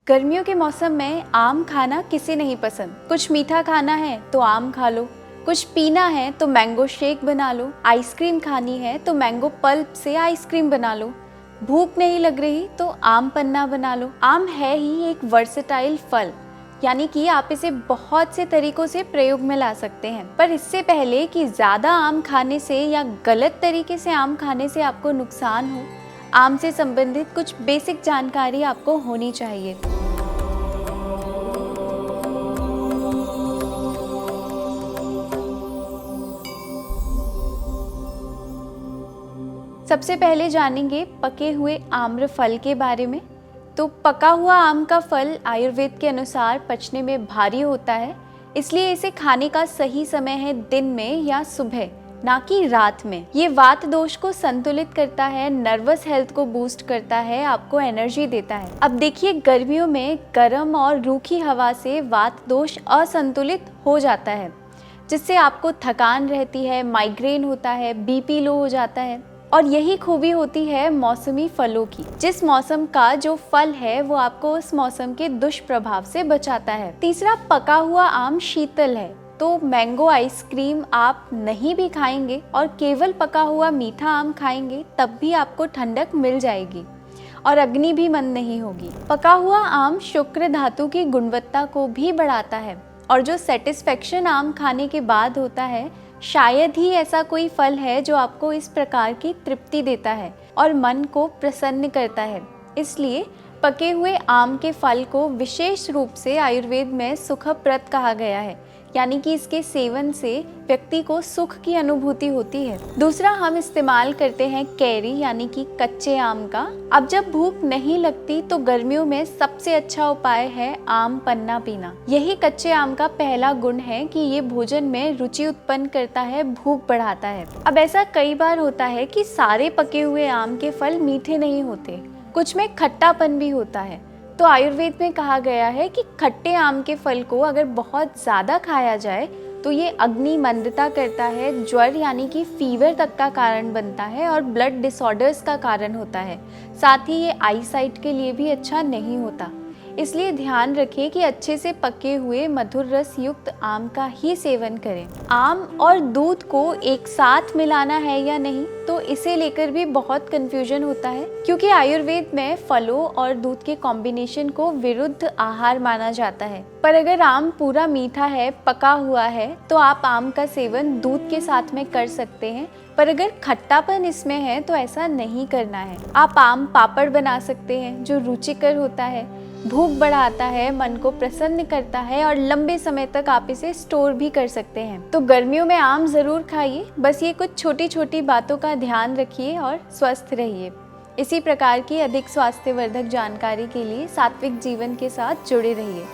गर्मियों के मौसम में आम खाना किसे नहीं पसंद। कुछ मीठा खाना है तो आम खा लो, कुछ पीना है तो मैंगो शेक बना लो, आइसक्रीम खानी है तो मैंगो पल्प से आइसक्रीम बना लो, भूख नहीं लग रही तो आम पन्ना बना लो। आम है ही एक वर्सेटाइल फल, यानी कि आप इसे बहुत से तरीकों से प्रयोग में ला सकते हैं। पर इससे पहले कि ज़्यादा आम खाने से या गलत तरीके से आम खाने से आपको नुकसान हो, आम से संबंधित कुछ बेसिक जानकारी आपको होनी चाहिए। सबसे पहले जानेंगे पके हुए आम्र फल के बारे में। तो पका हुआ आम का फल आयुर्वेद के अनुसार पचने में भारी होता है, इसलिए इसे खाने का सही समय है दिन में या सुबह, ना कि रात में। ये वात दोष को संतुलित करता है, नर्वस हेल्थ को बूस्ट करता है, आपको एनर्जी देता है। अब देखिए, गर्मियों में गर्म और रूखी हवा से वात दोष असंतुलित हो जाता है, जिससे आपको थकान रहती है, माइग्रेन होता है, बीपी लो हो जाता है। और यही खूबी होती है मौसमी फलों की। जिस मौसम का जो फल है वो आपको उस मौसम के दुष्प्रभाव से बचाता है। तीसरा, पका हुआ आम शीतल है, तो मैंगो आइसक्रीम आप नहीं भी खाएंगे और केवल पका हुआ मीठा आम खाएंगे तब भी आपको ठंडक मिल जाएगी और अग्नि भी मंद नहीं होगी। पका हुआ आम शुक्र धातु की गुणवत्ता को भी बढ़ाता है, और जो सेटिस्फेक्शन आम खाने के बाद होता है, शायद ही ऐसा कोई फल है जो आपको इस प्रकार की तृप्ति देता है और मन को प्रसन्न करता है। इसलिए पके हुए आम के फल को विशेष रूप से आयुर्वेद में सुखप्रद कहा गया है, यानी कि इसके सेवन से व्यक्ति को सुख की अनुभूति होती है। दूसरा, हम इस्तेमाल करते हैं कैरी, यानी कि कच्चे आम का। अब जब भूख नहीं लगती तो गर्मियों में सबसे अच्छा उपाय है आम पन्ना पीना। यही कच्चे आम का पहला गुण है कि ये भोजन में रुचि उत्पन्न करता है, भूख बढ़ाता है। अब ऐसा कई बार होता है कि सारे पके हुए आम के फल मीठे नहीं होते, कुछ में खट्टापन भी होता है। तो आयुर्वेद में कहा गया है कि खट्टे आम के फल को अगर बहुत ज़्यादा खाया जाए तो ये अग्नि मंदता करता है, ज्वर यानी कि फीवर तक का कारण बनता है और ब्लड डिसऑर्डर्स का कारण होता है। साथ ही ये आईसाइट के लिए भी अच्छा नहीं होता। इसलिए ध्यान रखें कि अच्छे से पके हुए मधुर रस युक्त आम का ही सेवन करें। आम और दूध को एक साथ मिलाना है या नहीं, तो इसे लेकर भी बहुत कंफ्यूजन होता है, क्योंकि आयुर्वेद में फलों और दूध के कॉम्बिनेशन को विरुद्ध आहार माना जाता है। पर अगर आम पूरा मीठा है, पका हुआ है, तो आप आम का सेवन दूध के साथ में कर सकते हैं। पर अगर खट्टापन इसमें है तो ऐसा नहीं करना है। आप आम पापड़ बना सकते हैं, जो रुचिकर होता है, भूख बढ़ाता है, मन को प्रसन्न करता है और लंबे समय तक आप इसे स्टोर भी कर सकते हैं। तो गर्मियों में आम जरूर खाइए, बस ये कुछ छोटी छोटी बातों का ध्यान रखिए और स्वस्थ रहिए। इसी प्रकार की अधिक स्वास्थ्यवर्धक जानकारी के लिए सात्विक जीवन के साथ जुड़े रहिए।